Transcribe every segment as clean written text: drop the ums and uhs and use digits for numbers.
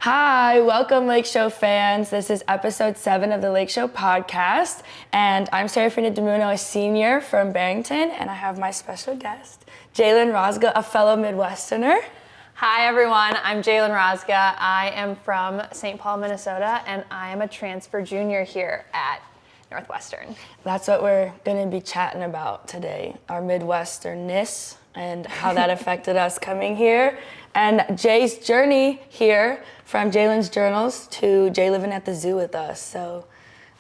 Hi, welcome Lake Show fans. This is episode 7 of the Lake Show podcast, and I'm Serafina Demunno, a senior from Barrington, and I have my special guest, Jaylen Rosga, a fellow Midwesterner. Hi everyone, I'm Jaylen Rosga. I am from St. Paul, Minnesota, and I am a transfer junior here at Northwestern. That's what we're going to be chatting about today, our Midwesternness and how that affected us coming here. And Jay's journey here from Jaylen's journals to Jay living at the zoo with us. So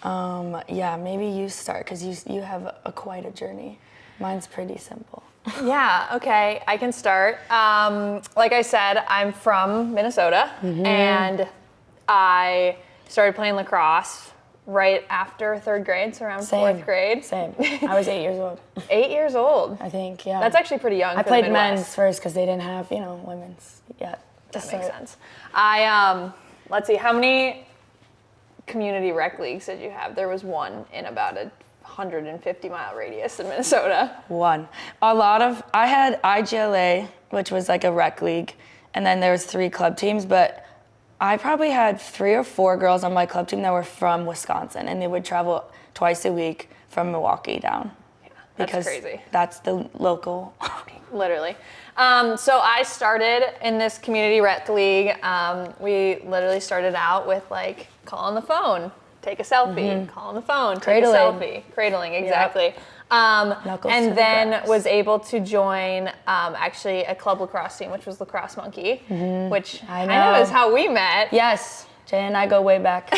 yeah, maybe you start because you have quite a journey. Mine's pretty simple. Yeah, okay, I can start. Like I said, I'm from Minnesota, and I started playing lacrosse right after 3rd grade, so around 4th grade. Same. I was 8 years old. 8 years old? I think, yeah. That's actually pretty young. I played men's first because they didn't have, women's yet. That makes sense. Let's see, how many community rec leagues did you have? There was one in about a 150-mile radius in Minnesota. One. I had IGLA, which was like a rec league, and then there was 3 club teams, but I probably had 3 or 4 girls on my club team that were from Wisconsin, and they would travel twice a week from Milwaukee down. Yeah, that's because crazy. That's the local. Literally. So I started in this community rec league. We literally started out with like call on the phone, take a selfie, call on the phone, take a selfie. Cradling, exactly. Yep. And then was able to join actually a club lacrosse team, which was Lacrosse Monkey, which I know is how we met. Yes, Jay and I go way back.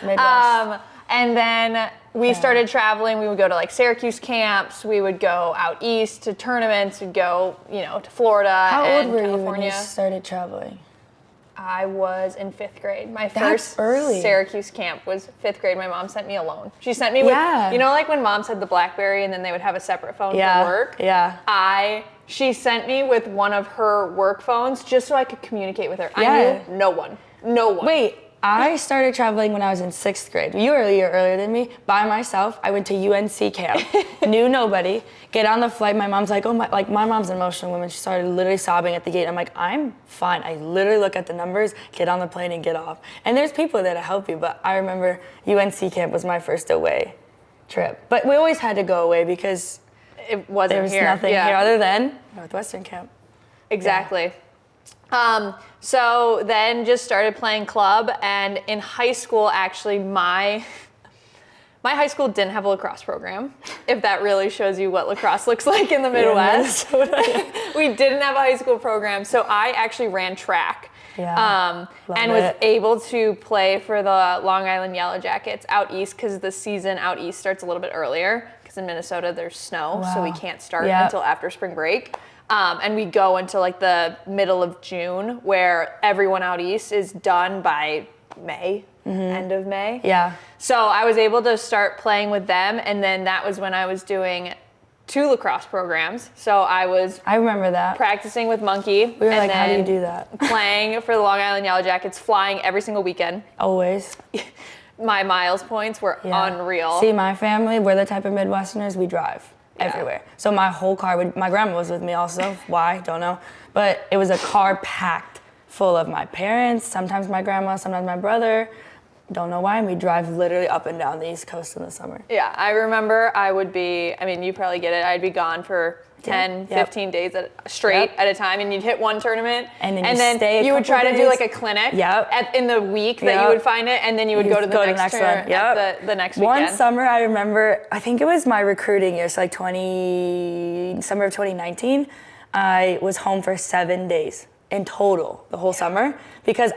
Midwest. And then we started traveling. We would go to like Syracuse camps. We would go out east to tournaments. We'd go, to Florida How and old were California. you when you started traveling? I was in 5th grade. My That's first early. Syracuse camp was 5th grade. My mom sent me alone. She sent me with, like when moms had the BlackBerry and then they would have a separate phone for work? Yeah. She sent me with one of her work phones just so I could communicate with her. I knew no one. Wait, I started traveling when I was in 6th grade. You were a year earlier than me. By myself, I went to UNC camp. Knew nobody. Get on the flight. My mom's like, my mom's an emotional woman. She started literally sobbing at the gate. I'm like, I'm fine. I literally look at the numbers, get on the plane, and get off. And there's people there to help you. But I remember UNC camp was my first away trip. But we always had to go away because it wasn't there was nothing here other than Northwestern camp. Exactly. So then just started playing club, and in high school, actually, my high school didn't have a lacrosse program, if that really shows you what lacrosse looks like in the Midwest. We didn't have a high school program, so I actually ran track. And was able to play for the Long Island Yellow Jackets out east because the season out east starts a little bit earlier because in Minnesota there's snow, so we can't start until after spring break. And we go until like the middle of June where everyone out east is done by May, end of May. Yeah. So I was able to start playing with them, and then that was when I was doing 2 lacrosse programs. So I remember that. Practicing with Monkey. We were like, how do you do that? Playing for the Long Island Yellow Jackets, flying every single weekend. Always. My miles points were unreal. See, my family, we're the type of Midwesterners, we drive everywhere. So my whole car, my grandma was with me also. Why? Don't know. But it was a car packed full of my parents, sometimes my grandma, sometimes my brother. Don't know why, and we drive literally up and down the East Coast in the summer. Yeah, I remember you probably get it, I'd be gone for 10, 15 days straight at a time, and you'd hit one tournament, and then you would try to do like a clinic in the week that you would find it, and then you would go to the next one the next weekend. One summer, I remember, I think it was my recruiting year, so like summer of 2019, I was home for 7 days in total the whole summer, because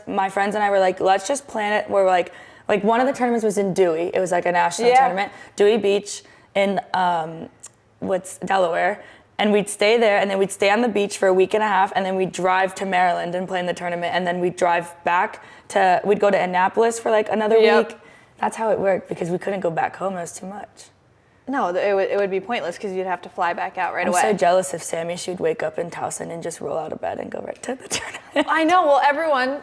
my friends and I were like, let's just plan it. We're like one of the tournaments was in Dewey. It was like a national tournament, Dewey Beach in Delaware, and we'd stay there, and then we'd stay on the beach for a week and a half, and then we'd drive to Maryland and play in the tournament, and then we'd drive back we'd go to Annapolis for like another week. That's how it worked, because we couldn't go back home. It was too much. No, it would be pointless because you'd have to fly back out away. I'm so jealous of Sammy. She'd wake up in Towson and just roll out of bed and go right to the tournament. I know. Well, everyone,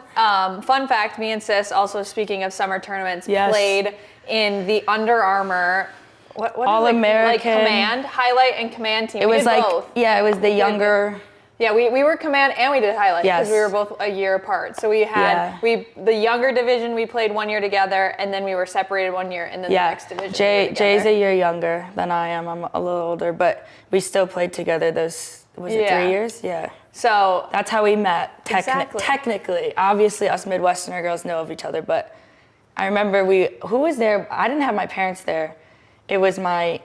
fun fact, me and Sis, also speaking of summer tournaments, played in the Under Armour All American, like command, highlight and command team. It was like both. It was the younger Yeah, we were command and we did highlight because Yes. we were both a year apart. So we had the younger division we played 1 year together, and then we were separated 1 year, and then the next division. Jay's a year younger than I am. I'm a little older, but we still played together those 3 years? Yeah. So that's how we met. Exactly. Technically, obviously us Midwesterner girls know of each other, but I remember who was there? I didn't have my parents there. It was my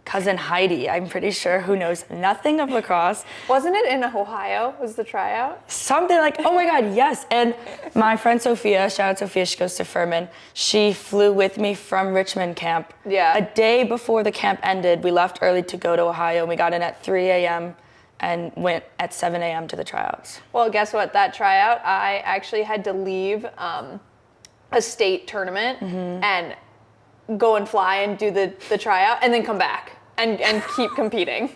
cousin Heidi, I'm pretty sure, who knows nothing of lacrosse. Wasn't it in Ohio? Was the tryout? Something like, oh my God, yes. And my friend Sophia, shout out Sophia, she goes to Furman. She flew with me from Richmond camp. Yeah. A day before the camp ended, we left early to go to Ohio, and we got in at 3 a.m. and went at 7 a.m. to the tryouts. Well, guess what? That tryout, I actually had to leave a state tournament and go and fly and do the tryout and then come back and keep competing.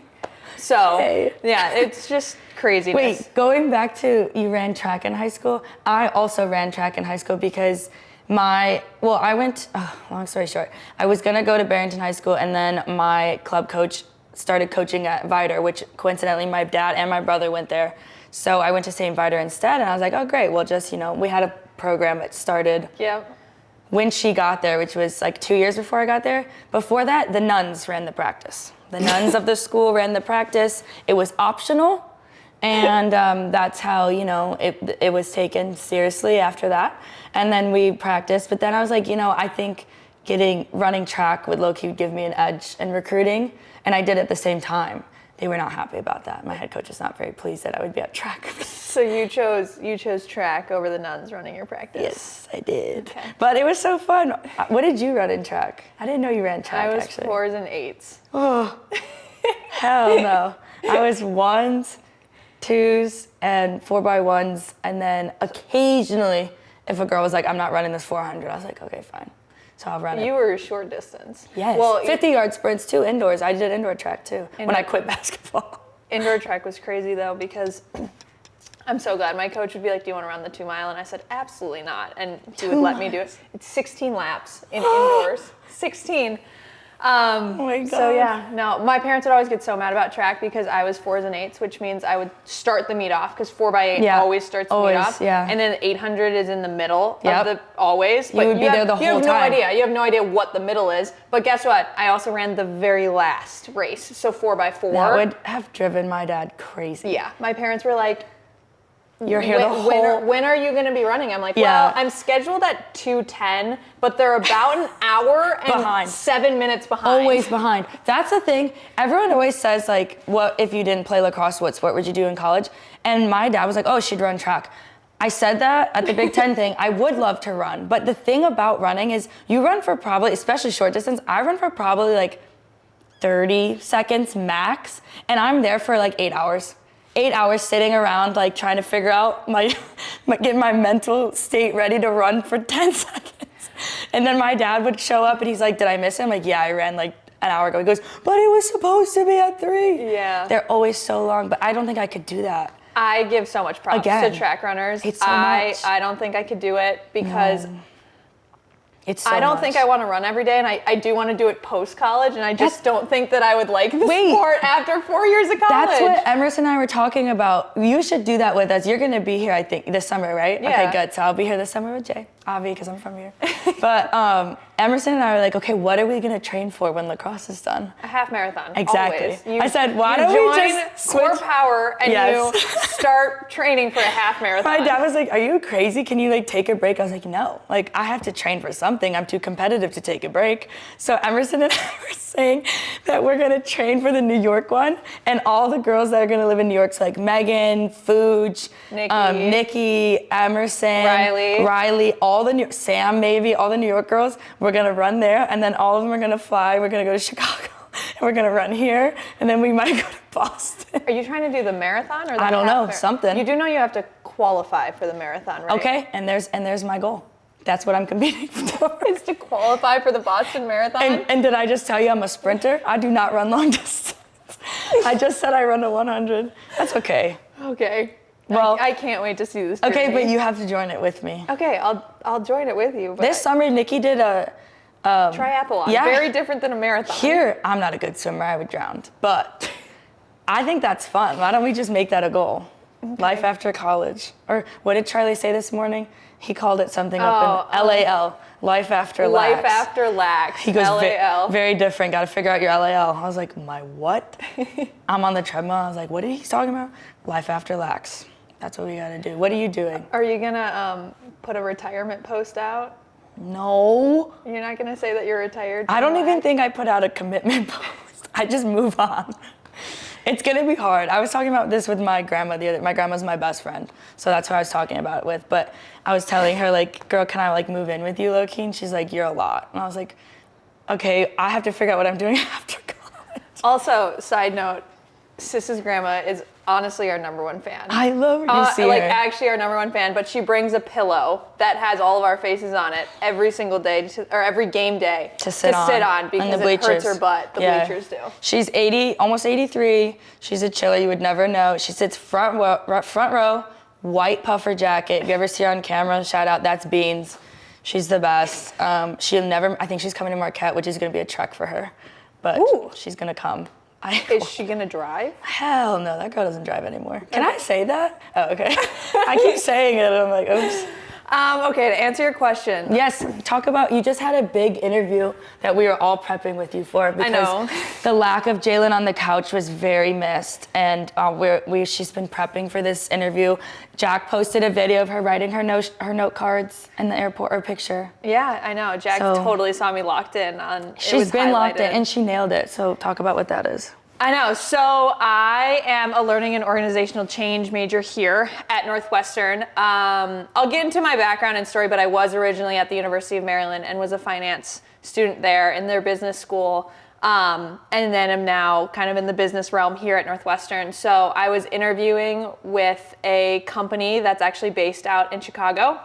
So, yeah, it's just craziness. Wait, going back to you ran track in high school, I also ran track in high school because long story short, I was gonna go to Barrington High School, and then my club coach started coaching at Vider, which coincidentally my dad and my brother went there. So I went to St. Vider instead, and I was like, oh great, well just, we had a program that started when she got there, which was like 2 years before I got there. Before that, the nuns ran the practice. The nuns of the school ran the practice. It was optional, and that's how, it was taken seriously after that. And then we practiced, but then I was like, I think running track would low-key give me an edge in recruiting, and I did at the same time. They were not happy about that. My head coach was not very pleased that I would be at track. So you chose track over the nuns running your practice? Yes, I did. Okay. But it was so fun. What did you run in track? I didn't know you ran track, I was actually. 4s and 8s. Oh, hell no. I was 1s, 2s, and 4x1s. And then occasionally, if a girl was like, I'm not running this 400, I was like, okay, fine. So I'll run it. You were short distance. Yes. Well, 50-yard sprints too, indoors. I did indoor track too when I quit basketball. Indoor track was crazy though, because I'm so glad my coach would be like, do you want to run the 2 mile? And I said, absolutely not. And he would let me do it. It's 16 laps in indoors. 16. Oh my God. So yeah, no, my parents would always get so mad about track because I was 4s and 8s, which means I would start the meet off because 4x8 always starts the meet off. Yeah. And then 800 is in the middle of the always. But you would be there the whole time. You have no idea. You have no idea what the middle is. But guess what? I also ran the very last race. So 4x4. That would have driven my dad crazy. Yeah. My parents were like, you're here the whole... When are you going to be running? I'm like, well, I'm scheduled at 2:10, but they're about an hour and 7 minutes behind. Always behind. That's the thing. Everyone always says, like, what if you didn't play lacrosse, what sport would you do in college? And my dad was like, oh, she'd run track. I said that at the Big Ten thing. I would love to run. But the thing about running is you run for probably, especially short distance, I run for probably like 30 seconds max, and I'm there for like 8 hours. 8 hours sitting around, like trying to figure out get my mental state ready to run for 10 seconds. And then my dad would show up and he's like, did I miss him? Like, yeah, I ran like an hour ago. He goes, but it was supposed to be at 3. Yeah. They're always so long, but I don't think I could do that. I give so much props to track runners. It's so much. I don't think I could do it because it's so I don't much. think I want to run every day, and I do want to do it post-college, and I just don't think that I would like the sport after 4 years of college. That's what Emerson and I were talking about. You should do that with us. You're going to be here, I think, this summer, right? Yeah. Okay, good. So I'll be here this summer with Jay, Avi, because I'm from here. But Emerson and I were like, okay, what are we going to train for when lacrosse is done? A half marathon. Exactly. Always. I said, why don't we just Core switch? Power and you start training for a half marathon. My dad was like, are you crazy? Can you like take a break? I was like, no. Like, I have to train for something. I'm too competitive to take a break. So Emerson and I were saying that we're going to train for the New York one. And all the girls that are going to live in New York, so like Megan, Fuge, Nikki, Emerson, Riley, all the Sam, maybe, all the New York girls, we're going to run there. And then all of them are going to fly. We're going to go to Chicago. And we're going to run here. And then we might go to Boston. Are you trying to do the marathon or the I don't know, something. You do know you have to qualify for the marathon, right? Okay, and there's my goal. That's what I'm competing for. Is to qualify for the Boston Marathon. And did I just tell you I'm a sprinter? I do not run long distance. I just said I run a 100. That's okay. Okay. Well, I can't wait to see this. Okay, but you have to join it with me. Okay, I'll join it with you. But this summer, Nikki did a triathlon. Yeah. Very different than a marathon. Here, I'm not a good swimmer. I would drown. But I think that's fun. Why don't we just make that a goal? Okay. Life after college. Or what did Charlie say this morning? He called it something up in LAL. Life after lax. Life after lax. He goes, LAL. Very different. Got to figure out your LAL. I was like, my what? I'm on the treadmill. I was like, what are he talking about? Life after lax. That's what we got to do. What are you doing? Are you going to put a retirement post out? No. You're not going to say that you're retired? I don't even think I put out a commitment post. I just move on. It's going to be hard. I was talking about this with my grandma the other. My grandma's my best friend, so that's who I was talking about it with. But I was telling her, like, girl, can I, like, move in with you, low-key? And she's like, you're a lot. And I was like, okay, I have to figure out what I'm doing after college. Also, side note, Sis's grandma is honestly our number one fan. I love her. Like, actually our number one fan, but she brings a pillow that has all of our faces on it every single day, or every game day to sit on because it hurts her butt. The bleachers do. She's 80, almost 83. She's a chiller. You would never know. She sits front row, white puffer jacket. If you ever see her on camera, shout out, that's Beans. She's the best. She'll never, I think she's coming to Marquette, which is going to be a trek for her, but she's going to come. Is she gonna drive? Hell no, that girl doesn't drive anymore. Can I say that? Oh, okay. I keep saying it and I'm like, oops. Okay, to answer your question. Yes, talk about, you just had a big interview that we were all prepping with you for because I know. The lack of Jaylen on the couch was very missed, and she's been prepping for this interview. Jack posted a video of her writing her note cards in the airport, or picture. Yeah, I know. Jack totally saw me locked in on. She's been locked in, and she nailed it. So talk about what that is. I know. So I am a learning and organizational change major here at Northwestern. I'll get into my background and story, but I was originally at the University of Maryland and was a finance student there in their business school. And then I'm now kind of in the business realm here at Northwestern. So I was interviewing with a company that's actually based out in Chicago.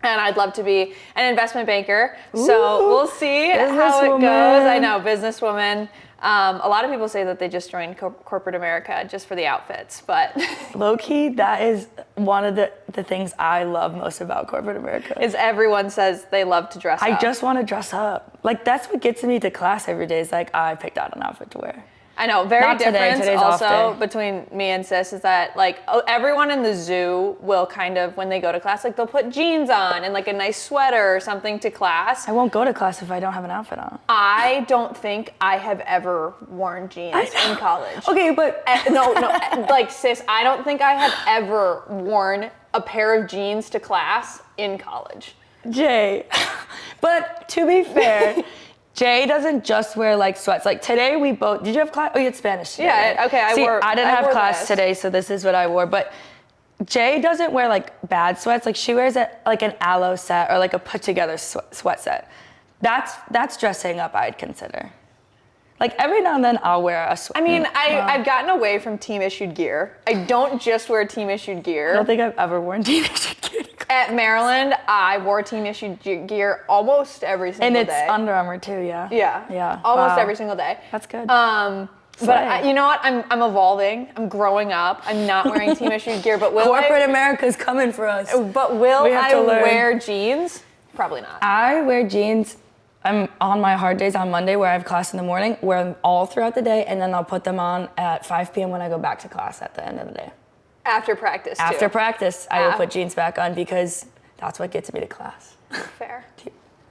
And I'd love to be an investment banker. Ooh, so we'll see how it goes. I know, businesswoman. A lot of people say that they just joined corporate America just for the outfits, but low-key, that is one of the things I love most about corporate America. Is everyone says they love to dress up. I just want to dress up. Like, that's what gets me to class every day. Is like, I picked out an outfit to wear. I know, very different also off day. Between me and Sis is that, like, everyone in the zoo will kind of, when they go to class, like, they'll put jeans on and like a nice sweater or something to class. I won't go to class if I don't have an outfit on. I don't think I have ever worn jeans in college. Okay, but no, like, Sis, I don't think I have ever worn a pair of jeans to class in college. Jay, but to be fair, Jay doesn't just wear like sweats. Like today we both, did you have class? Oh, you had Spanish today. Yeah, right? okay, I didn't have class today, so this is what I wore. But Jay doesn't wear like bad sweats. Like she wears like an aloe set or like a put together sweat set. That's dressing up, I'd consider. Like every now and then I'll wear a sweat. I mean, I've gotten away from team issued gear. I don't just wear team issued gear. I don't think I've ever worn team issued gear. At Maryland, I wore team issued gear almost every single day. And it's Under Armour too, yeah? Yeah. Almost every single day. That's good. But you know what? I'm evolving. I'm growing up. I'm not wearing team issued gear, but corporate America's coming for us. But will I wear jeans? Probably not. I wear jeans. I'm on my hard days on Monday where I have class in the morning, wear them all throughout the day, and then I'll put them on at 5 p.m. when I go back to class at the end of the day. After practice, too. After practice, I will put jeans back on because that's what gets me to class. Fair.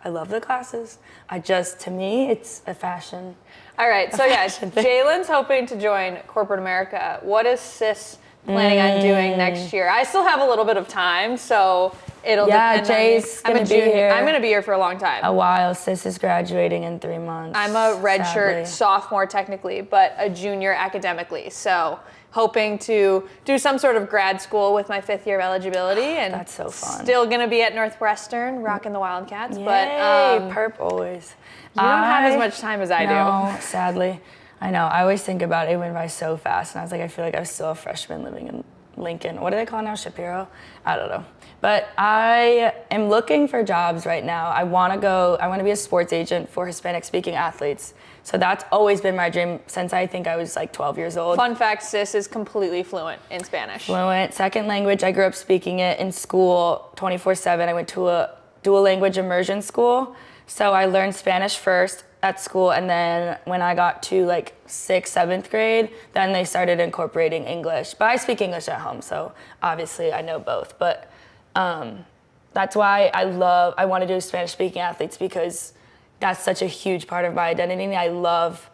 I love the classes. To me, it's a fashion. All right, so yeah, Jaylen's hoping to join corporate America. What is Sis planning on doing next year? I still have a little bit of time, so it'll depend Jay's on me. I'm going to be here for a long time. A while. Sis is graduating in 3 months. I'm a redshirt sophomore technically, but a junior academically. So hoping to do some sort of grad school with my 5th year of eligibility, and that's so fun. Still gonna be at Northwestern, rocking the Wildcats. Yay, but perp always. You don't have as much time as I do. No, sadly. I know. I always think about it went by so fast, and I was like, I feel like I was still a freshman living in Lincoln. What do they call it now? Shapiro? I don't know. But I am looking for jobs right now. I want to be a sports agent for Hispanic speaking athletes. So that's always been my dream since I think I was like 12 years old. Fun fact, Sis is completely fluent in Spanish. Fluent, second language. I grew up speaking it in school 24/7. I went to a dual language immersion school. So I learned Spanish first, at school, and then when I got to like 6th, 7th grade, then they started incorporating English. But I speak English at home, so obviously I know both. But that's why I want to do Spanish-speaking athletes, because that's such a huge part of my identity. I love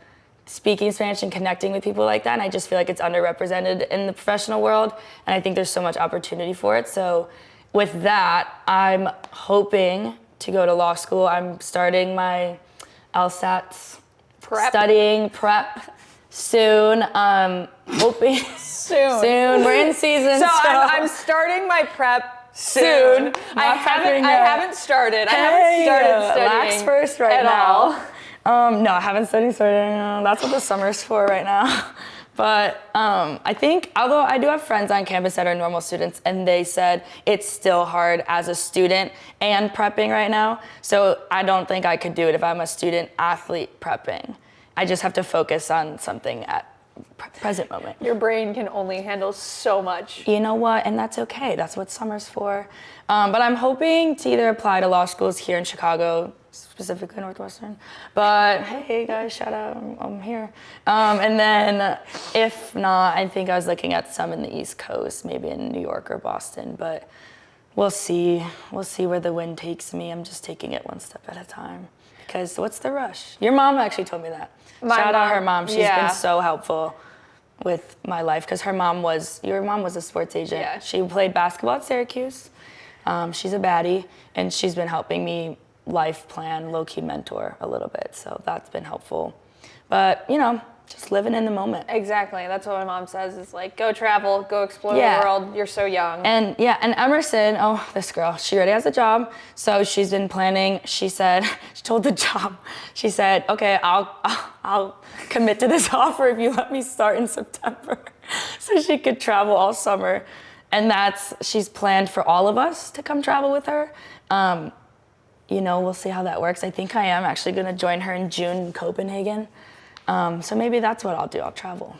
speaking Spanish and connecting with people like that, and I just feel like it's underrepresented in the professional world, and I think there's so much opportunity for it. So with that, I'm hoping to go to law school. I'm starting my LSATs, studying prep soon. Hoping soon. We're in season. So I'm starting my prep soon. I haven't started studying. Lax first right at now. all. No, I haven't studied. That's what the summer's for right now. But I think, although I do have friends on campus that are normal students, and they said it's still hard as a student and prepping right now. So I don't think I could do it if I'm a student athlete prepping. I just have to focus on something at present moment. Your brain can only handle so much. You know what? And that's okay. That's what summer's for. But I'm hoping to either apply to law schools here in Chicago, specifically Northwestern. But hey guys, shout out, I'm here. And then if not, I think I was looking at some in the East Coast, maybe in New York or Boston, but we'll see. We'll see where the wind takes me. I'm just taking it one step at a time. Because what's the rush? Your mom actually told me that. Shout out her mom. She's been so helpful with my life, because your mom was a sports agent. Yeah. She played basketball at Syracuse. She's a baddie, and she's been helping me life plan, low-key mentor a little bit. So that's been helpful. But, just living in the moment. Exactly. That's what my mom says, is like, go travel, go explore the world. You're so young. And Emerson, this girl, she already has a job. So she's been planning. She said, she told the job, she said, okay, I'll commit to this offer if you let me start in September. So she could travel all summer. And she's planned for all of us to come travel with her. We'll see how that works. I think I am actually going to join her in June in Copenhagen. So maybe that's what I'll do. I'll travel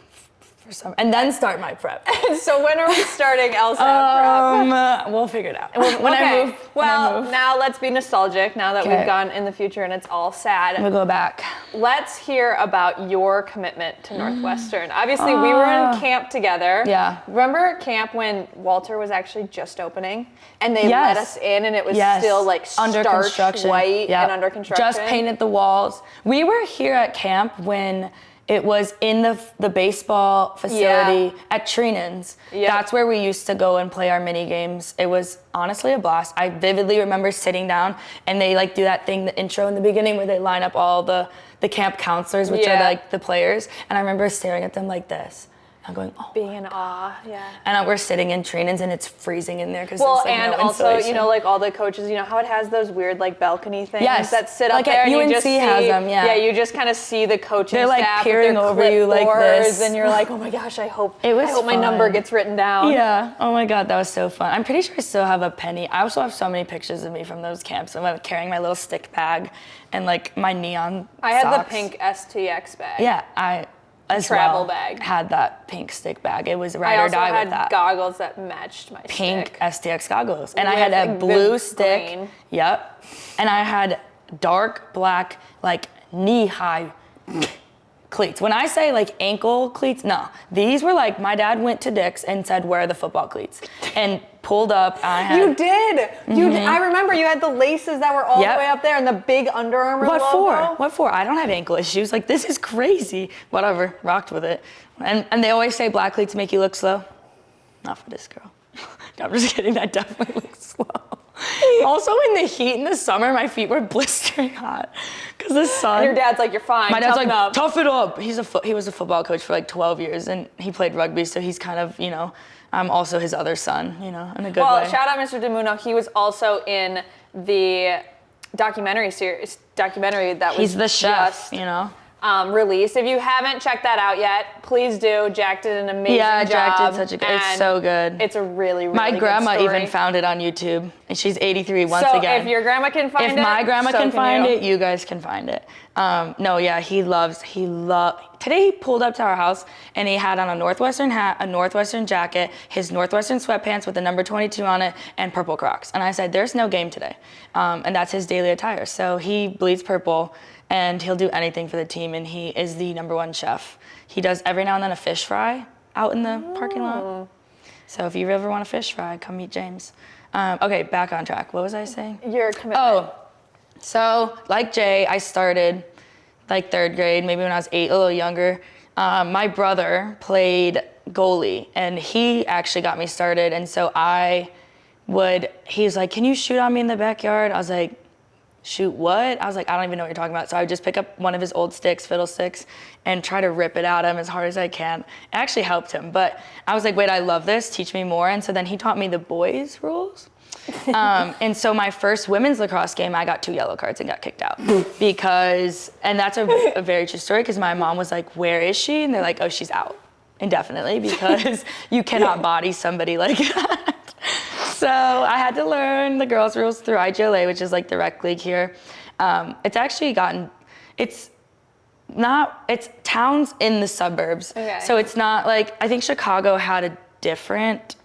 for summer and then start my prep. So when are we starting LSAT prep? We'll figure it out. I move. Well, now let's be nostalgic now that we've gone in the future and it's all sad. We'll go back. Let's hear about your commitment to Northwestern. Obviously, we were in camp together. Yeah. Remember camp when Walter was actually just opening? And they let us in and it was still like under construction. White and under construction. Just painted the walls. We were here at camp when it was in the baseball facility at Treenan's. Yep. That's where we used to go and play our mini games. It was honestly a blast. I vividly remember sitting down and they do that thing, the intro in the beginning where they line up all the camp counselors, which are the players. And I remember staring at them like this. I'm going, being in awe, And we're sitting in Treenan's and it's freezing in there because and no also, insulation. all the coaches, how it has those weird balcony things that sit like up there, and UNC you just see, has them, you just kind of see the coaching They're staff peering with their over you like this, and you're like, oh my gosh, I hope fun. my number gets written down. Yeah. Oh my God, that was so fun. I'm pretty sure I still have a penny. I also have so many pictures of me from those camps. I'm carrying my little stick bag and my neon. I had socks. the pink STX bag. Yeah, I. Travel bag. Had that pink stick bag. It was ride or die with that. I also had goggles that matched my pink stick. STX goggles. And I had a blue stick. Green. Yep. And I had dark black, knee-high cleats. When I say ankle cleats, no. These were my dad went to Dick's and said, where are the football cleats? And pulled up. You did. You did. I remember you had the laces that were all the way up there and the big Under Armour logo. What for? I don't have ankle issues. This is crazy. Whatever. Rocked with it. And they always say black cleats make you look slow. Not for this girl. No, I'm just kidding. That definitely looks slow. Also, in the heat in the summer, my feet were blistering hot because the sun. And your dad's like, you're fine. My dad's up. tough it up. He was a football coach for 12 years, and he played rugby, so he's kind of, I'm also his other son, in a good way. Well, shout out Mr. Demunno. He was also in the documentary that was he's the chef, released. If you haven't checked that out yet, please do. Jack did an amazing job. Jack did such a good. It's so good. It's a really, really my grandma good story. even found it on YouTube, and she's 83 once again. So if your grandma can find it, if my grandma so can find you. it, you guys can find it. He Today he pulled up to our house and he had on a Northwestern hat, a Northwestern jacket, his Northwestern sweatpants with the number 22 on it, and purple Crocs. And I said, there's no game today. And that's his daily attire. So he bleeds purple and he'll do anything for the team, and he is the #1 chef. He does every now and then a fish fry out in the parking lot. So if you ever want a fish fry, come meet James. Okay, back on track. What was I saying? Your commitment. Oh, so like Jay, I started like 3rd grade, maybe when I was 8, a little younger. My brother played goalie, and he actually got me started. And so he was like, can you shoot on me in the backyard? I was like, shoot what? I was like, I don't even know what you're talking about. So I would just pick up one of his old sticks, fiddle sticks, and try to rip it at him as hard as I can. It actually helped him, but I was like, wait, I love this, teach me more. And so then he taught me the boys' rules. And so my first women's lacrosse game, I got 2 yellow cards and got kicked out and that's a very true story, because my mom was like, where is she? And they're like, oh, she's out indefinitely, because you cannot body somebody like that. So I had to learn the girls' rules through IGLA, which is like the rec league here. It's actually it's towns in the suburbs. Okay. So it's not like, I think Chicago had a different,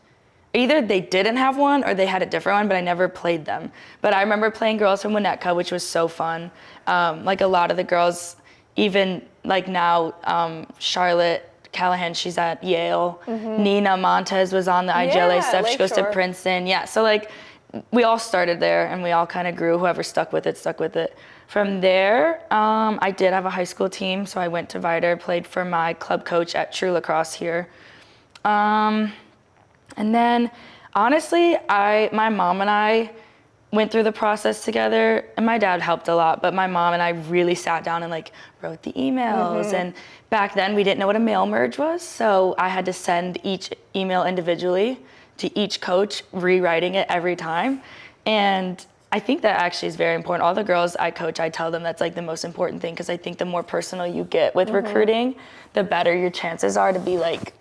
either they didn't have one or they had a different one, but I never played them. But I remember playing girls from Winnetka, which was so fun. Like a lot of the girls, even like now, Charlotte Callahan, she's at Yale. Nina Montez was on the IGLA stuff. She goes to Princeton. Yeah, so like we all started there and we all kind of grew. Whoever stuck with it, stuck with it. From there, I did have a high school team, so I went to Vider, played for my club coach at True Lacrosse here. And then honestly, my mom and I went through the process together, and my dad helped a lot, but my mom and I really sat down and like wrote the emails. And back then we didn't know what a mail merge was, so I had to send each email individually to each coach, rewriting it every time. And I think that actually is very important. All the girls I coach, I tell them that's like the most important thing, because I think the more personal you get with recruiting, the better your chances are to be like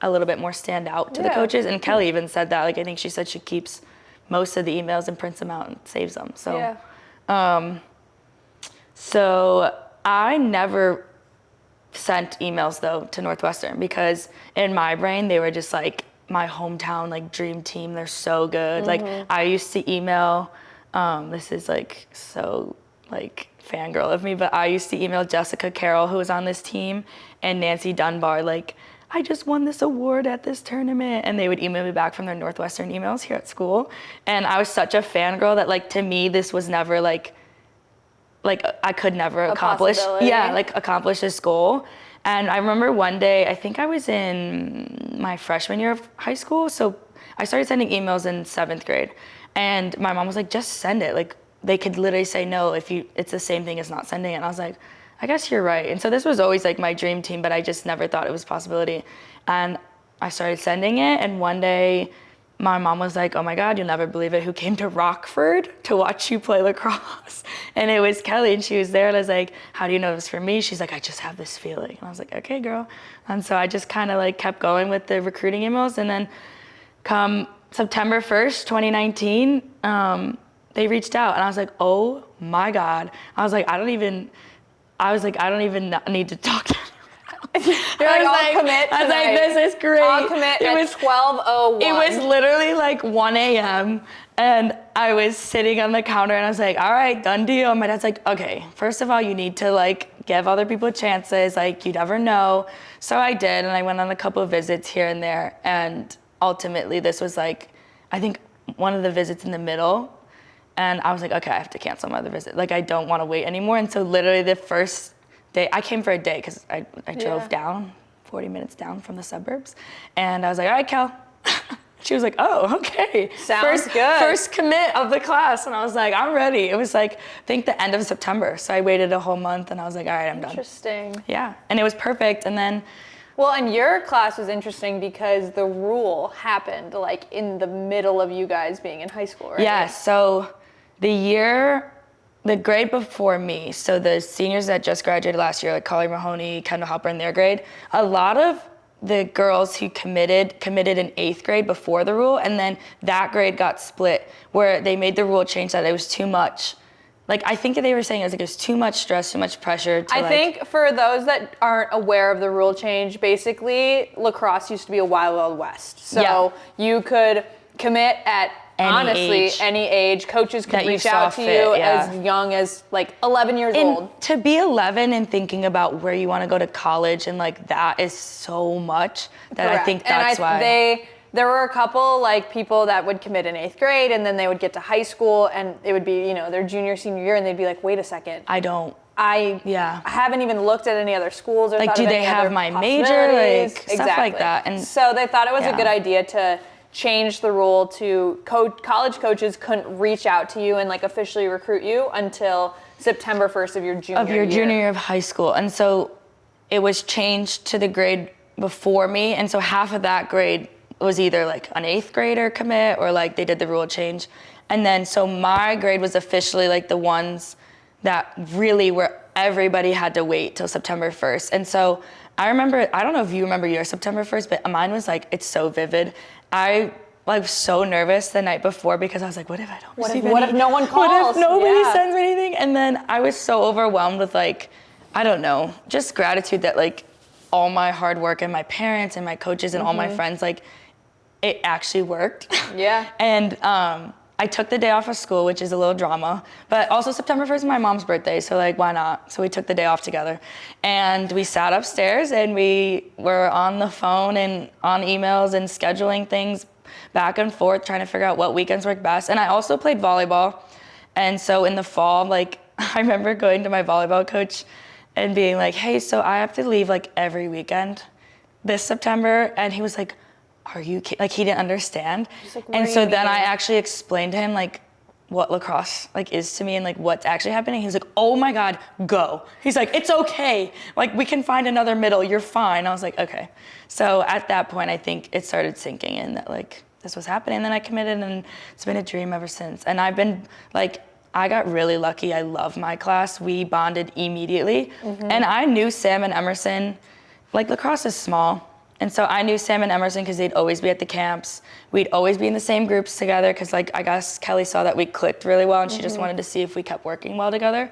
a little bit more stand out to the coaches. And Kelly even said that, like I think she said she keeps most of the emails and prints them out and saves them. So, so I never sent emails though to Northwestern, because in my brain they were just like my hometown like dream team. They're so good. Like I used to email. This is like so like fangirl of me, but I used to email Jessica Carroll, who was on this team, and Nancy Dunbar, like, I just won this award at this tournament. And they would email me back from their Northwestern emails here at school. And I was such a fangirl that like, to me, this was never like I could never accomplish this goal. And I remember one day, I think I was in my freshman year of high school. So I started sending emails in 7th grade. And my mom was like, just send it. Like they could literally say no if it's the same thing as not sending it. And I was like, I guess you're right. And so this was always like my dream team, but I just never thought it was a possibility. And I started sending it, and one day my mom was like, oh my God, you'll never believe it, who came to Rockford to watch you play lacrosse? And it was Kelly, and she was there, and I was like, how do you know it was for me? She's like, I just have this feeling. And I was like, okay, girl. And so I just kind of like kept going with the recruiting emails, and then come September 1st, 2019, they reached out, and I was like, oh my God. I was like, I don't even need to talk to anyone. You're like, I'll commit tonight. I was like, this is great. I'll commit at 12:01. It was literally like 1 a.m. and I was sitting on the counter and I was like, all right, done deal. And my dad's like, okay, first of all, you need to like give other people chances. Like you never know. So I did, and I went on a couple of visits here and there. And ultimately this was like, I think one of the visits in the middle. And I was like, okay, I have to cancel my other visit. Like, I don't want to wait anymore. And so literally the first day, I came for a day because I drove down, 40 minutes down from the suburbs. And I was like, all right, Kel. She was like, oh, okay. Sounds good. First commit of the class. And I was like, I'm ready. It was like, I think the end of September. So I waited a whole month and I was like, all right, I'm done. Interesting. Yeah, and it was perfect. And then, well, and your class was interesting because the rule happened like in the middle of you guys being in high school, right? Yeah, so the grade before me, so the seniors that just graduated last year, like Carly Mahoney, Kendall Hopper in their grade, a lot of the girls who committed in 8th grade before the rule, and then that grade got split where they made the rule change that it was too much like, I think they were saying it was too much stress, too much pressure to I think for those that aren't aware of the rule change, basically lacrosse used to be a wild, wild west. So you could commit at any age. Coaches could reach out to you as young as like 11 years old. To be 11 and thinking about where you want to go to college and like that is so much that I think that's why. There were a couple like people that would commit in 8th grade and then they would get to high school and it would be, their junior, senior year and they'd be like, wait a second. I haven't even looked at any other schools or like, do they have my major? Like stuff like that. And so they thought it was a good idea to change the rule to college coaches couldn't reach out to you and like officially recruit you until September 1st of your junior year of high school. And so it was changed to the grade before me. And so half of that grade was either like an 8th grader commit or like they did the rule change. And then so my grade was officially like the ones that really were, everybody had to wait till September 1st. And so I remember, I don't know if you remember your September 1st, but mine was like, it's so vivid. I like was so nervous the night before because I was like, what if I don't receive any? What if no one calls? What if nobody sends me anything? And then I was so overwhelmed with like, I don't know, just gratitude that like all my hard work and my parents and my coaches and all my friends, like it actually worked. Yeah. And I took the day off of school, which is a little drama, but also September 1st is my mom's birthday, so like why not? So we took the day off together. And we sat upstairs and we were on the phone and on emails and scheduling things back and forth, trying to figure out what weekends work best. And I also played volleyball. And so in the fall, like I remember going to my volleyball coach and being like, hey, so I have to leave like every weekend this September. And he was like, are you kidding? Like he didn't understand. Like, and so then I actually explained to him like what lacrosse like is to me and like what's actually happening. He was like, oh my God, go. He's like, it's okay. Like we can find another middle, you're fine. I was like, okay. So at that point, I think it started sinking in that like this was happening. And then I committed and it's been a dream ever since. And I've been like, I got really lucky. I love my class. We bonded immediately. And I knew Sam and Emerson, like lacrosse is small. And so I knew Sam and Emerson because they'd always be at the camps. We'd always be in the same groups together because like I guess Kelly saw that we clicked really well and she just wanted to see if we kept working well together.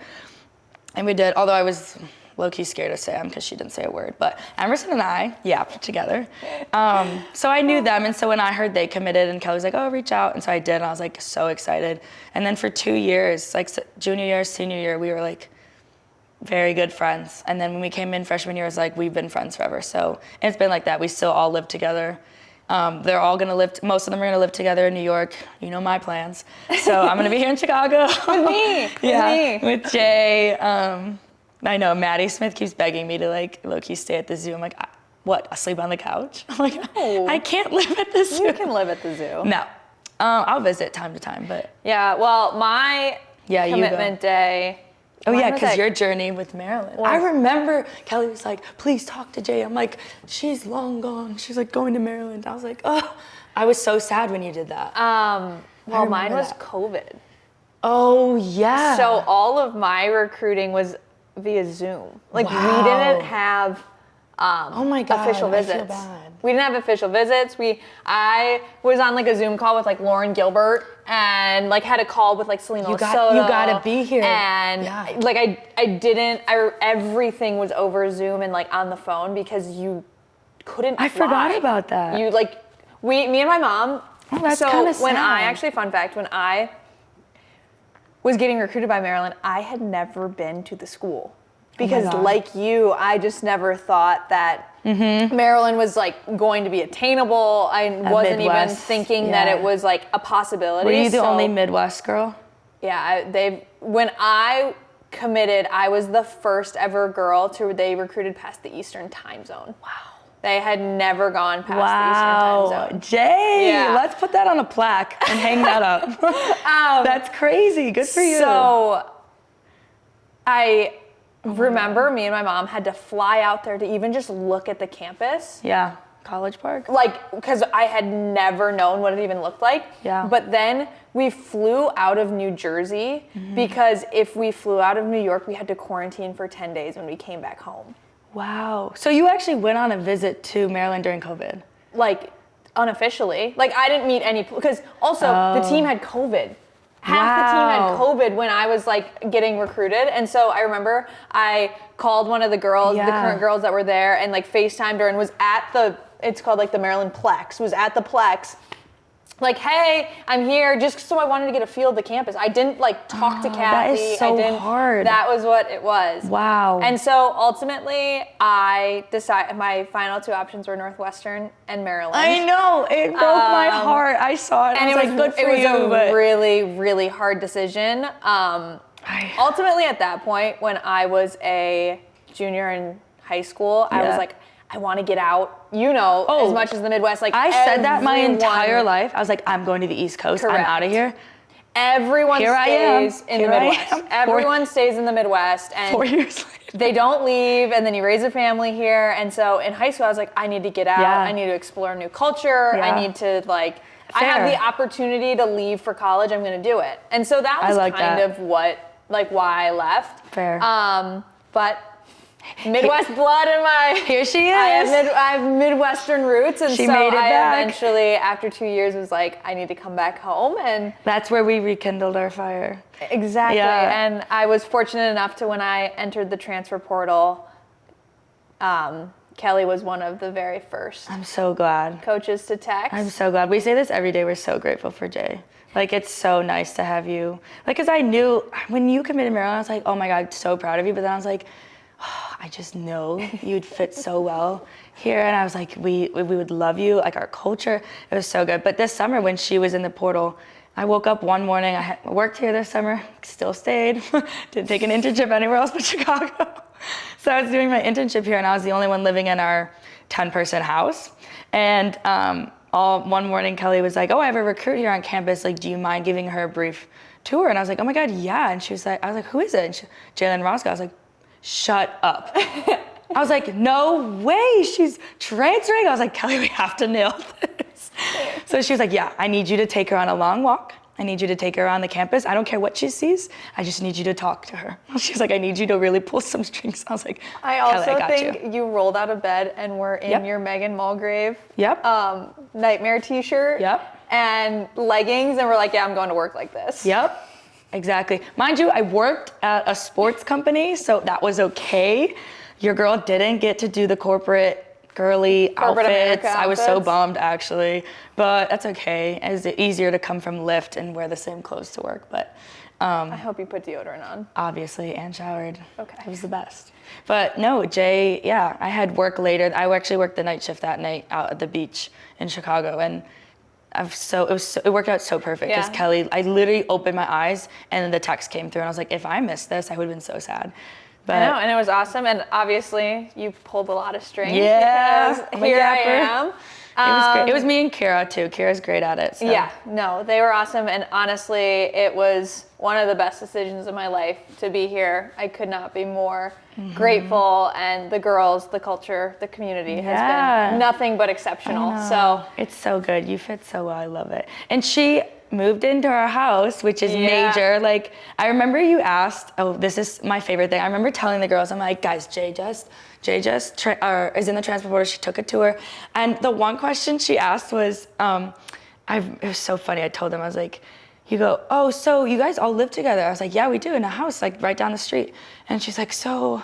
And we did, although I was low-key scared of Sam because she didn't say a word. But Emerson and I yapped together. So I knew them. And so when I heard they committed and Kelly was like, oh, reach out. And so I did and I was like so excited. And then for 2 years, like junior year, senior year, we were like, very good friends. And then when we came in freshman year, it was like, we've been friends forever. So it's been like that. We still all live together. They're all gonna live, most of them are gonna live together in New York. You know my plans. So I'm gonna be here in Chicago. With Jay. I know Maddie Smith keeps begging me to like low-key stay at the zoo. I'm like, what, sleep on the couch? I'm like, no, I can't live at the zoo. You can live at the zoo. No, I'll visit time to time, but. Yeah, well, my commitment day. Oh yeah, because your journey with Maryland. Well, I remember Kelly was like, please talk to Jay. I'm like, she's long gone. She's like going to Maryland. I was like, oh, I was so sad when you did that. Well, mine was COVID. Oh yeah. So all of my recruiting was via Zoom. Like we didn't have oh my God, official visits. I feel bad. We didn't have official visits. I was on like a Zoom call with like Lauren Gilbert and like had a call with like Selena Soto. You gotta be here. And like everything was over Zoom and like on the phone because you couldn't fly. I forgot about that. You like, me and my mom. Oh, that's kind of sad. When fun fact, when I was getting recruited by Maryland, I had never been to the school. Because like you, I just never thought that Maryland was like going to be attainable. I wasn't even thinking that it was like a possibility. Were you the only Midwest girl? Yeah, when I committed, I was the first ever girl they recruited past the Eastern time zone. Wow. They had never gone past the Eastern time zone. Jay, let's put that on a plaque and hang that up. That's crazy. Good for you. So I remember me and my mom had to fly out there to even just look at the campus. Yeah, College Park. Like, because I had never known what it even looked like. Yeah. But then we flew out of New Jersey because if we flew out of New York, we had to quarantine for 10 days when we came back home. Wow. So you actually went on a visit to Maryland during COVID? Like, unofficially. Like, I didn't meet any, because also the team had COVID half the team had COVID when I was like getting recruited. And so I remember I called one of the girls, the current girls that were there, and like FaceTimed her and was at it's called like the Maryland Plex, was at the Plex. Like, hey, I'm here, just so I wanted to get a feel of the campus. I didn't like talk to Kathy. That is so hard. That was what it was. Wow. And so ultimately, I decided my final 2 options were Northwestern and Maryland. I know, it broke my heart. I saw it, and I was like, good for you. It was a really, really hard decision. Ultimately, at that point, when I was a junior in high school, I was like, I want to get out, as much as the Midwest. Like I said that my entire life. I was like, I'm going to the East Coast. Correct. I'm out of here. Everyone stays in the Midwest. Everyone stays in the Midwest. And 4 years later. They don't leave, and then you raise a family here. And so in high school, I was like, I need to get out. Yeah. I need to explore new culture. Yeah. I need to I have the opportunity to leave for college. I'm going to do it. And so that was kind of why I left. Fair. But Midwest blood in my... Here she is. I have Midwestern roots, and she so made it I back. eventually, after 2 years, was like, I need to come back home. And that's where we rekindled our fire. Exactly. Yeah. And I was fortunate enough to, when I entered the transfer portal, Kelly was one of the very first I'm so glad. coaches to text. I'm so glad. We say this every day. We're so grateful for Jay. Like, it's so nice to have you. Like, because I knew when you committed Maryland, I was like, oh my God, so proud of you. But then I was like, oh, I just know you'd fit so well here. And I was like, we would love you, like our culture. It was so good. But this summer when she was in the portal, I woke up one morning, I worked here this summer, still stayed, didn't take an internship anywhere else but Chicago. So I was doing my internship here and I was the only one living in our 10-person house. And one morning Kelly was like, oh, I have a recruit here on campus. Like, do you mind giving her a brief tour? And I was like, oh my God, yeah. And she was like, I was like, who is it? And Jaylen Rosga. I was like, shut up. I was like, no way, she's transferring. I was like, Kelly, we have to nail this. So she was like, yeah, I need you to take her on a long walk. I need you to take her around the campus. I don't care what she sees. I just need you to talk to her. She's like, I need you to really pull some strings. I was like, I also think you rolled out of bed and were in your Megan Mulgrave nightmare t-shirt and leggings and were like, yeah, I'm going to work like this. Yep. Exactly. Mind you, I worked at a sports company, so that was okay. Your girl didn't get to do the corporate girly outfits. I was so bummed, actually. But that's okay. It's easier to come from Lyft and wear the same clothes to work. But I hope you put deodorant on. Obviously, and showered. Okay. It was the best. But no, Jay, I had work later. I actually worked the night shift that night out at the beach in Chicago. And it worked out so perfect because Kelly, I literally opened my eyes and then the text came through and I was like, if I missed this, I would have been so sad. But I know, and it was awesome. And obviously you pulled a lot of strings. Yeah. Because here I am. It was great. It was me and Kara too. Kara's great at it. So. Yeah, no, they were awesome. And honestly, it was one of the best decisions of my life to be here. I could not be more grateful. And the girls, the culture, the community has been nothing but exceptional. So it's so good. You fit so well. I love it. And she moved into our house, which is major. Like, I remember you asked, this is my favorite thing. I remember telling the girls, I'm like, guys, Jay just is in the transfer portal. She took a tour. And the one question she asked was, it was so funny. I told them, I was like, you go, oh, so you guys all live together? I was like, yeah, we do, in a house, like right down the street. And she's like, so,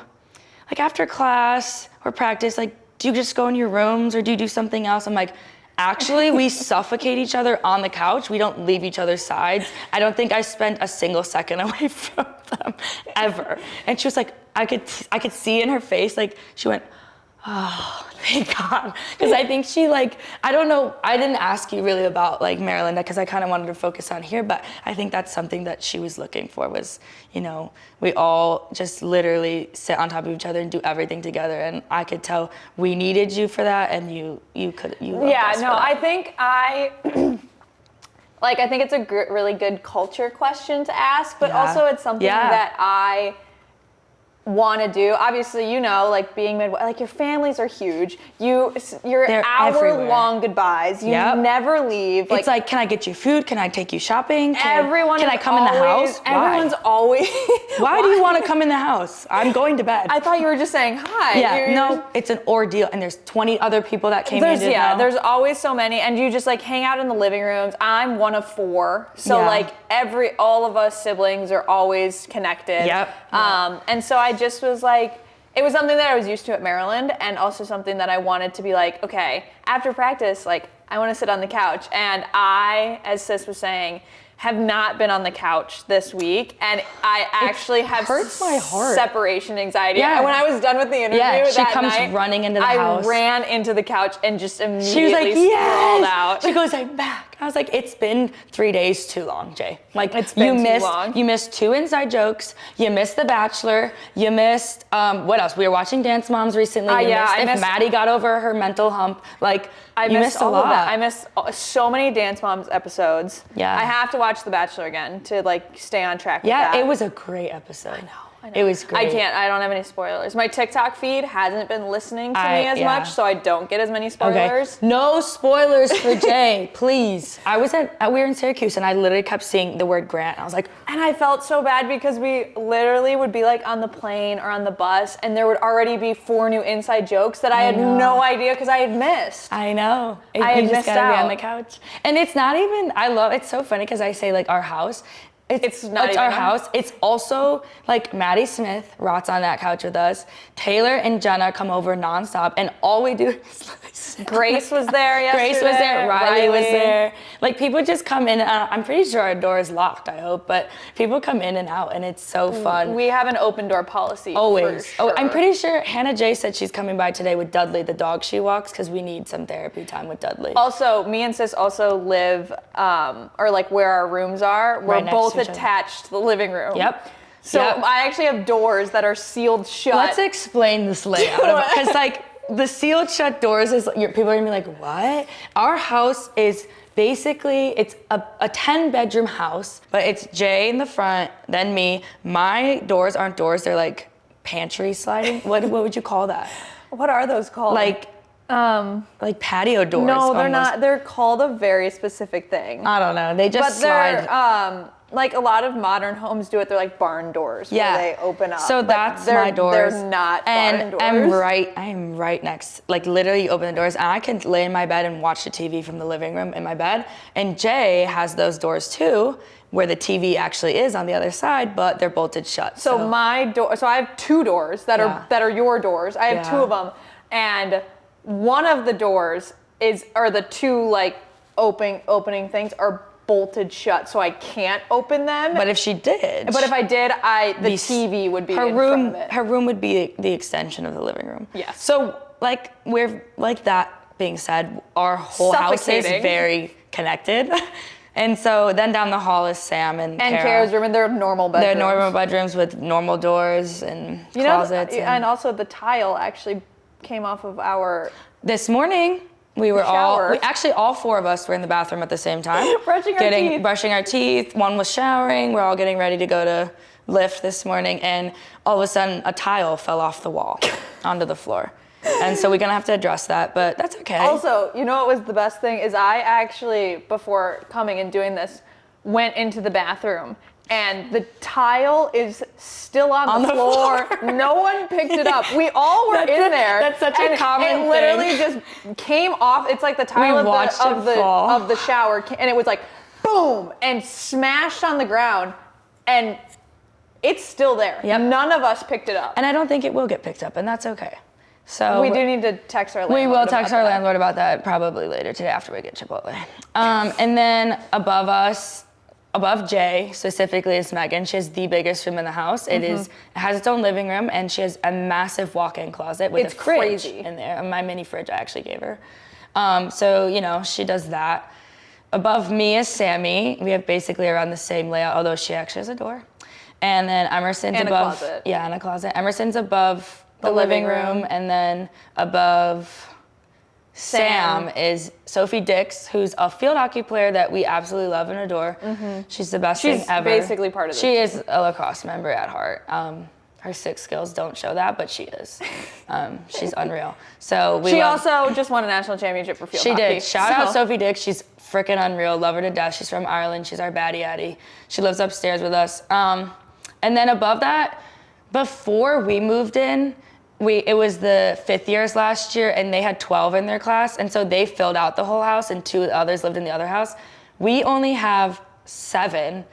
like after class or practice, like, do you just go in your rooms or do you do something else? I'm like, actually, we suffocate each other on the couch. We don't leave each other's sides. I don't think I spent a single second away from them, ever. And she was like, I could see in her face, like, she went, oh, thank God. Because I think she, like, I don't know, I didn't ask you really about, like, Maryland, because I kind of wanted to focus on here, but I think that's something that she was looking for was, we all just literally sit on top of each other and do everything together. And I could tell we needed you for that, and you loved us for that. I think I think it's a really good culture question to ask, but also it's something that want to do. Obviously, you know, like being Midwest, like your families are huge. You're They're hour-long goodbyes. You never leave. It's like, can I get you food? Can I take you shopping? Can I come in the house? Everyone's always. Why do you want to come in the house? I'm going to bed. I thought you were just saying hi. Yeah, no, it's an ordeal, and there's 20 other people that came in. Yeah, there's always so many, and you just like hang out in the living rooms. I'm one of 4, so like all of us siblings are always connected. And so I just was like, it was something that I was used to at Maryland, and also something that I wanted to be like, okay, after practice, like I want to sit on the couch. And I, as Sis was saying, have not been on the couch this week, and I actually have hurts my heart. Separation anxiety. Yeah. When I was done with the interview she comes running into the house. I ran into the couch and just immediately she was like, sprawled out. She goes, I'm back. I was like, it's been 3 days too long, Jay. Like, it's been too long. You missed 2 inside jokes. You missed The Bachelor. You missed, what else? We were watching Dance Moms recently. I missed Maddie got over her mental hump. Like, you missed a lot. Of that. I missed so many Dance Moms episodes. Yeah. I have to watch The Bachelor again to like stay on track with that. Yeah, it was a great episode. I know. It was great. I don't have any spoilers. My TikTok feed hasn't been listening to me as much, so I don't get as many spoilers. Okay. No spoilers for Jay, please. We were in Syracuse, and I literally kept seeing the word Grant. I was like, and I felt so bad because we literally would be like on the plane or on the bus, and there would already be 4 new inside jokes that I had no idea because I had missed. I know. I had missed out. Be on the couch. And it's not even, it's so funny because I say like our house. It's not even our house. It's also like Maddie Smith rots on that couch with us. Taylor and Jenna come over nonstop, and all we do is Grace was there yesterday. Grace was there. Riley was there. Like people just come in. I'm pretty sure our door is locked. I hope, but people come in and out, and it's so fun. We have an open door policy. Always. For sure. I'm pretty sure Hannah J said she's coming by today with Dudley, the dog she walks, because we need some therapy time with Dudley. Also, me and Sis also live, or like where our rooms are. We're both attached to the living room. Yep. So I actually have doors that are sealed shut. Let's explain this layout, because like the sealed shut doors is people are gonna be like, what? Our house is basically it's a 10-bedroom house, but it's Jay in the front, then me. My doors aren't doors; they're like pantry sliding. What would you call that? What are those called? Like patio doors. No, they're not. They're called a very specific thing. I don't know. They just slide. They're like a lot of modern homes do it. They're like barn doors where they open up. So that's my doors. They're not barn doors. I'm right next. Like literally, you open the doors, and I can lay in my bed and watch the TV from the living room in my bed. And Jay has those doors too, where the TV actually is on the other side, but they're bolted shut. So my door. So I have 2 doors that are your doors. I have 2 of them, and one of the doors are the 2 like opening things are bolted shut, so I can't open them. But if she did. But if I did, the TV would be in front of it. Her room would be the extension of the living room. Yes. So that being said, our whole house is very connected. And so then down the hall is Sam and Kara's room, and they're normal bedrooms. They're normal bedrooms with normal doors and closets. And also the tile actually came off of our... This morning, we were all 4 of us were in the bathroom at the same time. Brushing our teeth. One was showering. We're all getting ready to go to lift this morning, and all of a sudden a tile fell off the wall onto the floor. And so we're gonna have to address that, but that's okay. Also, you know what was the best thing is I actually, before coming and doing this, went into the bathroom. And the tile is still on the floor. No one picked it up. We all were in there. That's such a common thing. It literally just came off. It's like the tile of the shower, and it was like boom and smashed on the ground, and it's still there. Yep. None of us picked it up. And I don't think it will get picked up, and that's okay. So we do need to text our landlord. We will text our landlord about that probably later today after we get Chipotle. And then above Jay specifically is Megan. She has the biggest room in the house. It has its own living room, and she has a massive walk-in closet with a fridge in there. My mini fridge I actually gave her. So she does that. Above me is Sammy. We have basically around the same layout, although she actually has a door. And then Emerson's above. A closet. Yeah, and a closet. Emerson's above the living room, and then above Sam is Sophie Dix, who's a field hockey player that we absolutely love and adore. She's the best thing ever. She's basically part of the team. She is a lacrosse member at heart. Her 6 skills don't show that, but she is. She's unreal. So she also just won a national championship for field hockey. She did. Shout out Sophie Dick. She's freaking unreal. Love her to death. She's from Ireland. She's our baddie Addie. She lives upstairs with us. And then above that, before we moved in, it was the 5th years last year, and they had 12 in their class, and so they filled out the whole house, and 2 others lived in the other house. We only have 7,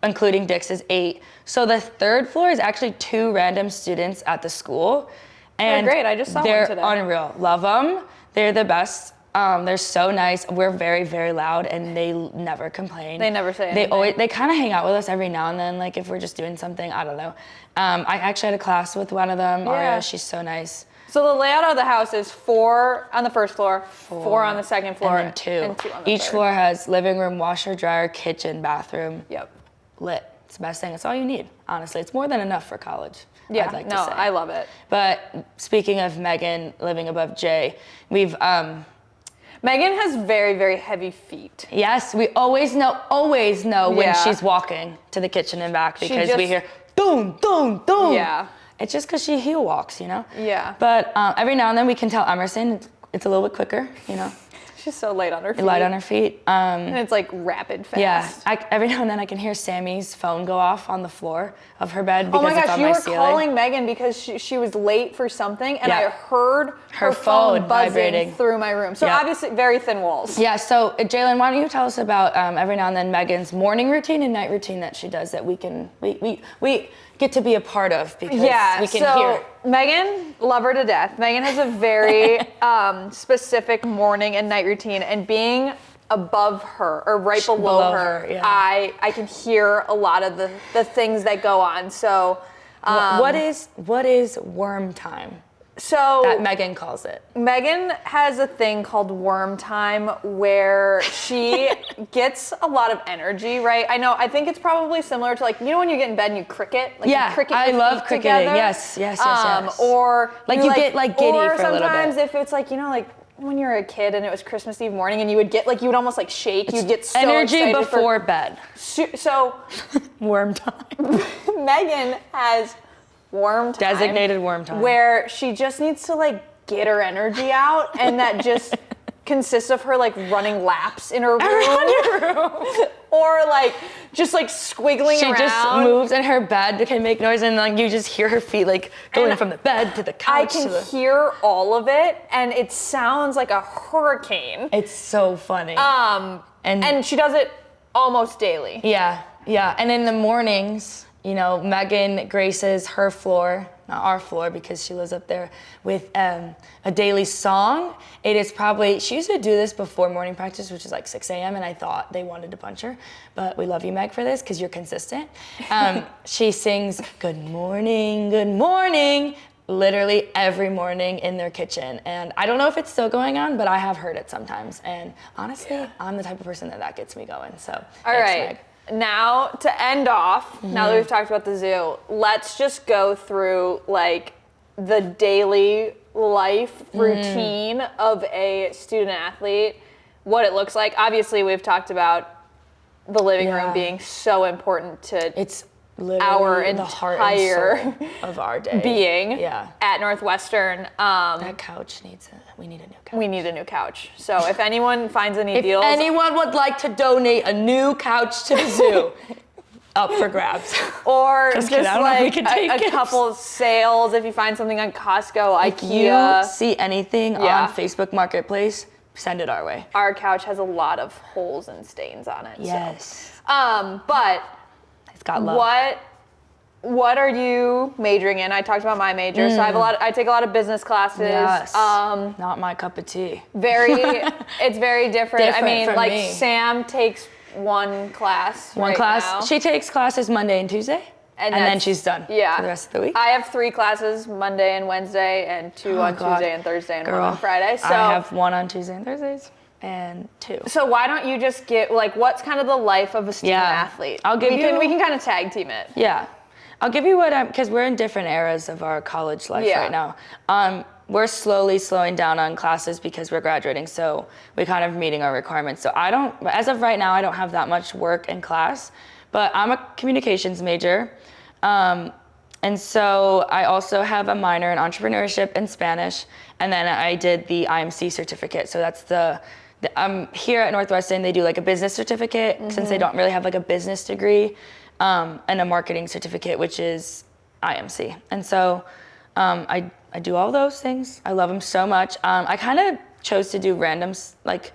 including Dix's 8. So the 3rd floor is actually 2 random students at the school. And they're great. I just saw one today. They're unreal. Love them. They're the best. They're so nice. We're very, very loud, and they never complain. They never say anything. They kind of hang out with us every now and then, like if we're just doing something, I don't know. I actually had a class with one of them, Aria. She's so nice. So the layout of the house is 4 on the 1st floor, 4 on the 2nd floor, and then 2 on the Each 3rd. floor has living room, washer, dryer, kitchen, bathroom. Yep. Lit. It's the best thing. It's all you need, honestly. It's more than enough for college. Yeah, I'd like no, to say. I love it. But speaking of Megan living above Jay, we've Megan has very, very heavy feet. yes, we always know when Yeah. she's walking to the kitchen and back because just- we hear boom, boom, boom. Yeah. It's just because she heel walks, you know? Yeah. But every now and then we can tell Emerson it's a little bit quicker, you know? She's so light on her feet. Light on her feet. And it's like rapid fast. Yeah, every now and then I can hear Sammy's phone go off on the floor of her bed because Oh my it's gosh, on you my were ceiling. calling Megan because she was late for something, and Yeah. I heard Her phone phone buzzing vibrating. through my room. So Yeah. obviously very thin walls. Yeah, so Jaylen, why don't you tell us about every now and then Megan's morning routine and night routine that she does that we get to be a part of because Yeah, we can so hear. Megan, love her to death. Megan has a very specific morning and night routine, and being above her or right below her, yeah. I can hear a lot of the things that go on. So What is worm time? So That Megan calls it. Megan has a thing called worm time where she gets a lot of energy, right? I think it's probably similar to like, you know when you get in bed and you cricket? Like Yeah, you cricket I your love feet cricketing. together. Yes. Or Like you get like giddy or for a little sometimes bit. if it's like, you know, like when you were a kid and it was Christmas Eve morning and you would almost like shake, you'd get so Energy excited before bed. So Worm time. Megan has worm time. Designated worm time. Where she just needs to like get her energy out, and that just consists of her like running laps in her room. Or like just like squiggling She around. just moves in her bed can make noise and like you just hear her feet like going And from the bed to the I couch. can hear all of it, and it sounds like a hurricane. It's so funny. And she does it almost daily. Yeah. And in the mornings, you know, Megan graces her floor, not our floor because she lives up there, with a daily song. It is probably, she used to do this before morning practice, which is like 6 a.m. and I thought they wanted to punch her, but we love you, Meg, for this because you're consistent. She sings good morning, literally every morning in their kitchen. And I don't know if it's still going on, but I have heard it sometimes. And honestly, I'm the type of person that gets me going. So All thanks, right. Meg. Now to end off, now that we've talked about the zoo, let's just go through like the daily life routine of a student athlete, what it looks like. Obviously, we've talked about the living room being so important to It's literally the heart and soul of our day. being Yeah. at Northwestern. That couch we need a new couch. We need a new couch. So if anyone finds any If deals, anyone would like to donate a new couch to the zoo, up for grabs. or Just just, kidding, I don't know if we like can take a gifts. couple of sales, if you find something on Costco, If IKEA. you see anything Yeah. on Facebook Marketplace, send it our way. Our couch has a lot of holes and stains on it. Yes. So. But It's got love. what are you majoring in? I talked about my major, so I take a lot of business classes. Yes. Not my cup of tea. It's very different. I Different mean, from like me. Sam takes one class. One right class. now. She takes classes Monday and Tuesday, and then that's- she's done Yeah. for the rest of the week. I have 3 classes Monday and Wednesday, and 2 on God. Tuesday and Thursday, and Girl, 1 on Friday. So I have 1 on Tuesday and Thursdays, and 2. So why don't you just get like what's kind of the life of a student athlete? I'll give you. We can kind of tag team it. Yeah. I'll give you because we're in different eras of our college life Yeah. right now. We're slowly slowing down on classes because we're graduating, so we're kind of meeting our requirements. So as of right now, I don't have that much work in class, but I'm a communications major. And so I also have a minor in entrepreneurship and Spanish, and then I did the IMC certificate. So that's here at Northwestern, they do like a business certificate since they don't really have like a business degree, and a marketing certificate, which is IMC. And so I do all those things. I love them so much. I kind of chose to do randoms. Like,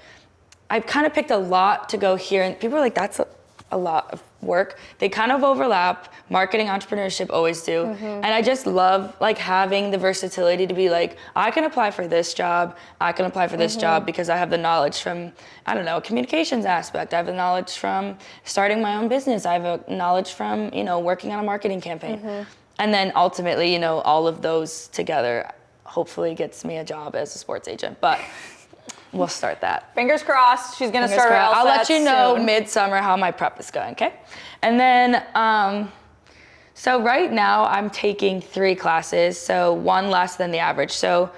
I kind of picked a lot to go here, and people are like, that's a lot of work. They kind of overlap. Marketing, entrepreneurship always do. And I just love like having the versatility to be like, I can apply for this job, I can apply for this job because I have the knowledge from, I don't know, communications aspect. I have the knowledge from starting my own business. I have a knowledge from, working on a marketing campaign. And then ultimately, all of those together hopefully gets me a job as a sports agent. But we'll start that. Fingers crossed. She's going to start her LSAT I'll let you know soon. midsummer how my prep is going, okay? And then, so right now I'm taking 3 classes, so 1 less than the average. So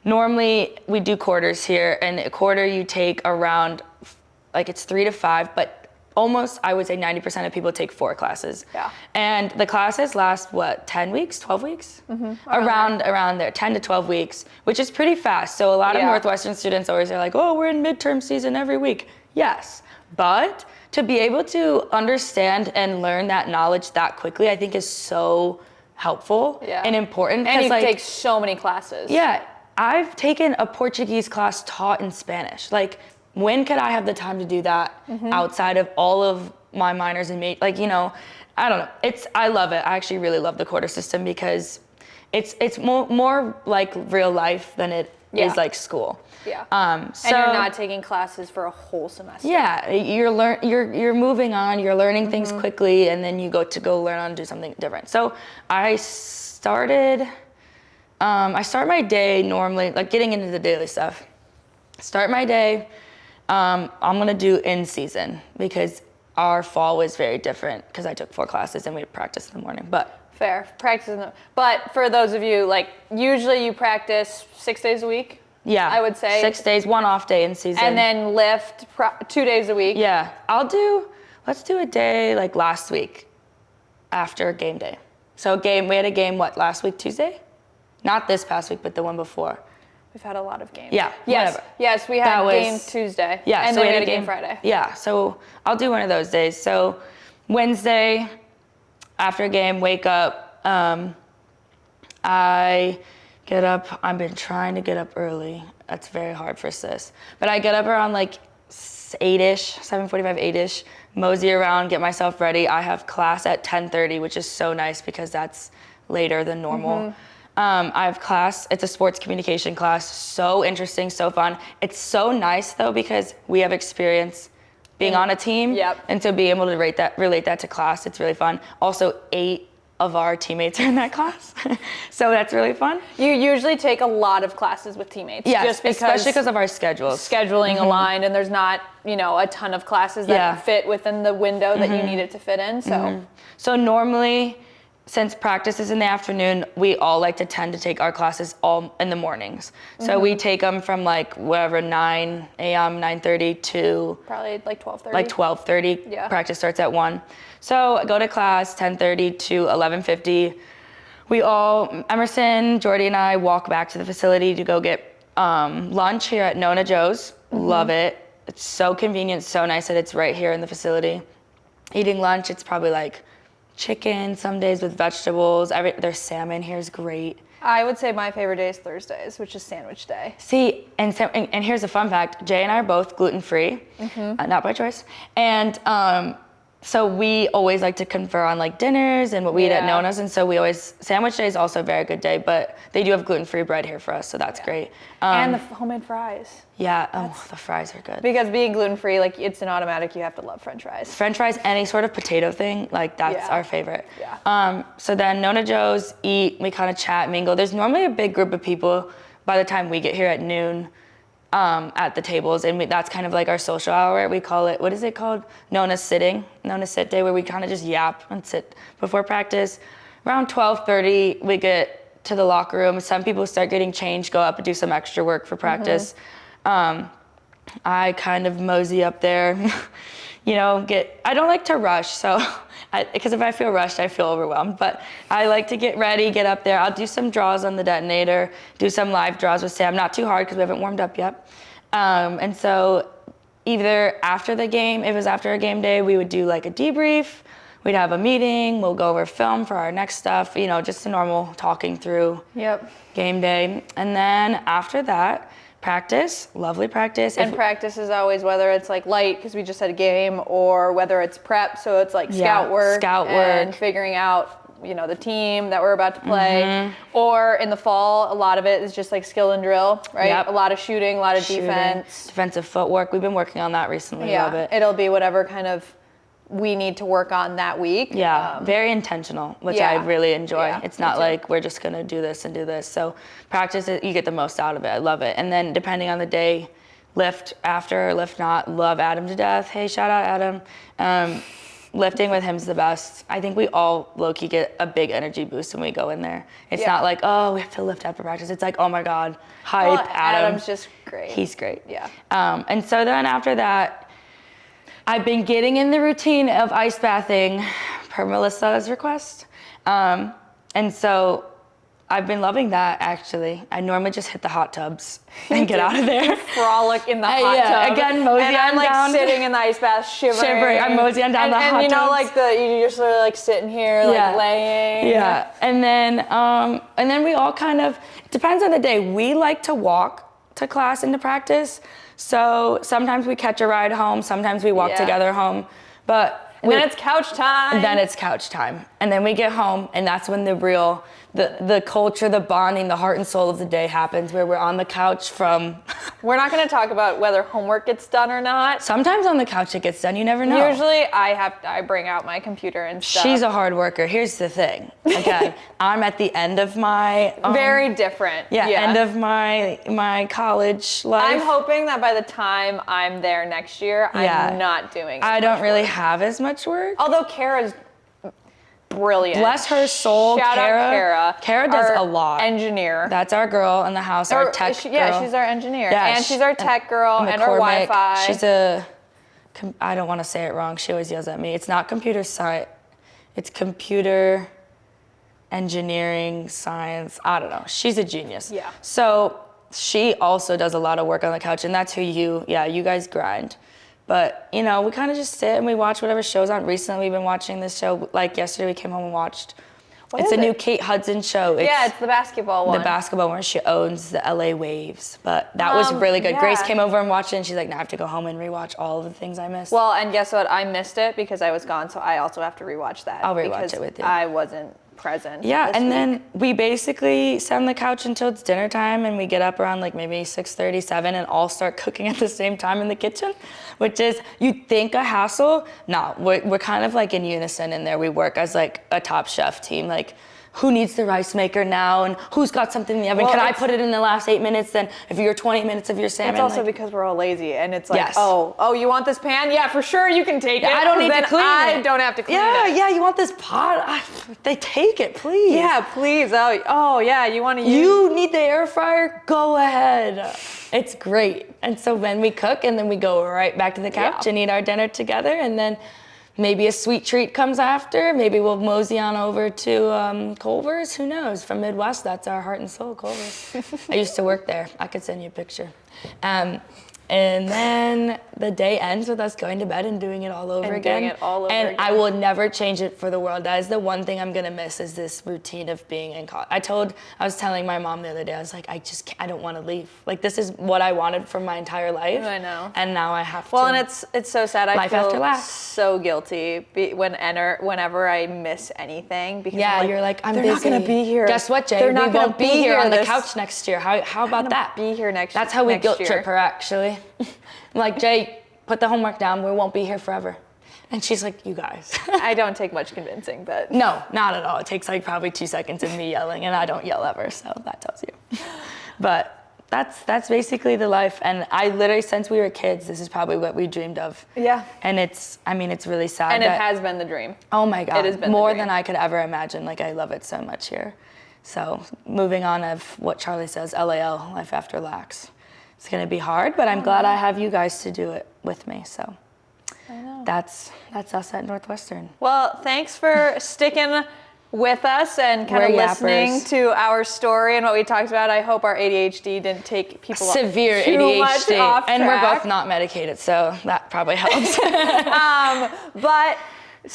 normally we do quarters here, and a quarter you take around, like it's 3 to 5, but almost, I would say 90% of people take 4 classes. Yeah. And the classes last, 10 weeks, 12 weeks? Around there, 10 to 12 weeks, which is pretty fast. So a lot of Northwestern students always are like, oh, we're in midterm season every week. Yes, but to be able to understand and learn that knowledge that quickly, I think is so helpful and important. And you take so many classes. Yeah, I've taken a Portuguese class taught in Spanish. Like, when could I have the time to do that outside of all of my minors and I don't know. I love it. I actually really love the quarter system because it's more like real life than it is like school. Yeah. So, and you're not taking classes for a whole semester. Yeah, you're moving on. You're learning things quickly, and then you go learn on and do something different. So I start my day normally, like getting into the daily stuff. Start my day. I'm gonna do in season because our fall was very different because I took 4 classes and we had practice in the morning. But fair practice. But for those of you, like, usually you practice 6 days a week. Yeah, I would say 6 days, 1 off day in season, and then lift 2 days a week. Yeah, let's do a day like last week after game day. So we had a game last week Tuesday, not this past week, but the one before. We've had a lot of games. Yeah. Yes. Whatever. Yes, we had game Tuesday. Yeah. And so then we had a game Friday. Yeah. So I'll do one of those days. So Wednesday, after a game, wake up. I get up. I've been trying to get up early. That's very hard for sis. But I get up around like 8-ish, 7:45, 8-ish. Mosey around, get myself ready. I have class at 10:30, which is so nice because that's later than normal. I have class, it's a sports communication class, so interesting, so fun. It's so nice though because we have experience being on a team, and so being able to relate that to class, it's really fun. Also, 8 of our teammates are in that class, so that's really fun. You usually take a lot of classes with teammates, yes, especially because of our schedules. Scheduling aligned, and there's not, a ton of classes that fit within the window that you need it to fit in, so. So normally, since practice is in the afternoon, we all like to tend to take our classes all in the mornings. So we take them from 9 a.m., 9:30 to probably 12:30. 12:30. Yeah. Practice starts at 1. So I go to class 10:30 to 11:50. Emerson, Jordy, and I walk back to the facility to go get lunch here at Nona Joe's. Love it. It's so convenient, so nice that it's right here in the facility. Eating lunch, it's probably chicken some days with vegetables. Their salmon here is great. I would say my favorite day is Thursdays, which is sandwich day. See, and here's a fun fact. Jay and I are both gluten-free, not by choice. And so we always like to confer on dinners and what we eat at Nona's. And so sandwich day is also a very good day, but they do have gluten-free bread here for us, so that's great. And the homemade fries. Yeah, the fries are good. Because being gluten-free, it's an automatic, you have to love French fries. French fries, any sort of potato thing, that's our favorite. Yeah. So then Nona Joe's, eat, we kind of chat, mingle. There's normally a big group of people by the time we get here at noon at the tables, and that's kind of our social hour. We call it, what is it called? Nona sit day, where we kind of just yap and sit before practice. Around 12:30, we get to the locker room. Some people start getting changed, go up and do some extra work for practice. I kind of mosey up there, I don't like to rush, so, because if I feel rushed, I feel overwhelmed, but I like to get ready, get up there. I'll do some draws on the detonator, do some live draws with Sam, not too hard because we haven't warmed up yet. And so either after the game, if it was after a game day, we would do like a debrief, we'd have a meeting, we'll go over film for our next stuff, just a normal talking through game day. And then after that, practice, lovely practice. And practice is always whether it's like light because we just had a game, or whether it's prep, so it's like scout work and figuring out the team that we're about to play. Or in the fall, a lot of it is just like skill and drill, right? A lot of shooting, a lot of defensive footwork. We've been working on that recently. Love it. It'll be whatever kind of we need to work on that week. Very intentional, which I really enjoy. It's not like we're just gonna do this and do this. So practice it, you get the most out of it. I love it. And then depending on the day, lift after or lift not. Love Adam to death. Hey, shout out Adam. Lifting with him's the best. I think we all low-key get a big energy boost when we go in there. It's not like, oh, we have to lift after practice. It's like, oh my God, hype, Adam's just great. He's great. Yeah. And so then after that, I've been getting in the routine of ice bathing per Melissa's request. And so I've been loving that, actually. I normally just hit the hot tubs and get out of there. Frolic in the hot tub. Again, mosey and I'm like sitting in the ice bath, shivering. I'm moseying down the hot tubs. And like you just sort of like sitting here, like laying. Yeah, and then we all kind of, depends on the day. We like to walk to class and to practice. So sometimes we catch a ride home, sometimes we walk together home, then it's couch time. And then we get home, and that's when the real, the culture, the bonding, the heart and soul of the day happens, where we're on the couch from... We're not going to talk about whether homework gets done or not. Sometimes on the couch it gets done, you never know. Usually I bring out my computer and stuff. She's a hard worker. Here's the thing. Again, I'm at the end of my... Very different. End of my college life. I'm hoping that by the time I'm there next year, I'm not doing I don't really have as much work. Although Kara's brilliant. Bless her soul. Shout out Kara. Kara does a lot. Engineer. That's our girl in the house, our tech girl. Yeah, she's our engineer. And she's our tech girl and our Wi-Fi. She's I don't want to say it wrong. She always yells at me. It's not computer science. It's computer engineering science. I don't know. She's a genius. Yeah. So she also does a lot of work on the couch, and that's who you guys grind. But, we kind of just sit and we watch whatever show's on. Recently, we've been watching this show. Like yesterday, we came home and watched. It's a new Kate Hudson show. It's the basketball one. The basketball one. She owns the LA Waves. But that was really good. Grace came over and watched it, and she's like, now I have to go home and rewatch all of the things I missed. Well, and guess what? I missed it because I was gone, so I also have to rewatch that. I'll rewatch it with you. I wasn't present. Yeah, and then we basically sit on the couch until it's dinner time, and we get up around like maybe 6:30, 7, and all start cooking at the same time in the kitchen, which is, you'd think a hassle. No, we're kind of like in unison in there. We work as like a Top Chef team, like who needs the rice maker now, and who's got something in the oven? Can I put it in the last 8 minutes? Then if you're 20 minutes of your salmon. It's also because we're all lazy, and it's like, oh, you want this pan? Yeah, for sure, you can take it. I don't need to clean it. I don't have to clean it. Yeah, you want this pot? They take it, please. Yeah, please. Oh, yeah, you want to use. You need the air fryer? Go ahead. It's great. And so when we cook, and then we go right back to the couch and eat our dinner together, and then maybe a sweet treat comes after. Maybe we'll mosey on over to Culver's. Who knows? From Midwest, that's our heart and soul, Culver's. I used to work there. I could send you a picture. And then the day ends with us going to bed and doing it all over again. And I will never change it for the world. That is the one thing I'm gonna miss, is this routine of being in college. I was telling my mom the other day, I was like, I don't want to leave. Like, this is what I wanted for my entire life. I know. And now I have to. Well, and it's so sad. I feel so guilty whenever I miss anything. Because you're like, I'm busy. They're not gonna be here. Guess what, Jay? They're not we won't be here on the couch next year. How about that? Be here next. That's how we guilt trip her, actually. I'm like, Jay, put the homework down. We won't be here forever. And she's like, you guys. I don't take much convincing, but. No, not at all. It takes like probably 2 seconds of me yelling, and I don't yell ever, so that tells you. But that's basically the life. And I literally, since we were kids, this is probably what we dreamed of. Yeah. And it's really sad. And it has been the dream. Oh my God. It has been more than I could ever imagine. Like, I love it so much here. So moving on of what Charlie says, LAL, life after lax. It's gonna be hard, but I'm glad I have you guys to do it with me, so. that's us at Northwestern. Well, thanks for sticking with us and kind of We're listening yappers. to our story and what we talked about. I hope our ADHD didn't take people Severe too ADHD, much off and we're track. both not medicated, so that probably helps. But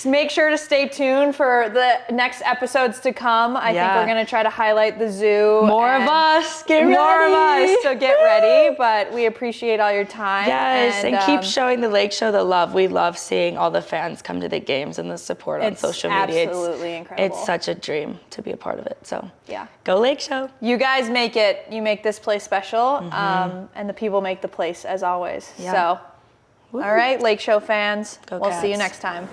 make sure to stay tuned for the next episodes to come. I think we're going to try to highlight the zoo. More of us, get ready. More of us, so get ready. But we appreciate all your time. Yes, and keep showing the Lake Show the love. We love seeing all the fans come to the games and the support on social media. It's absolutely incredible. It's such a dream to be a part of it. So yeah, go Lake Show. You guys make it. You make this place special, and the people make the place as always. Yeah. So, all right, Lake Show fans, Go we'll see you Cats. next time.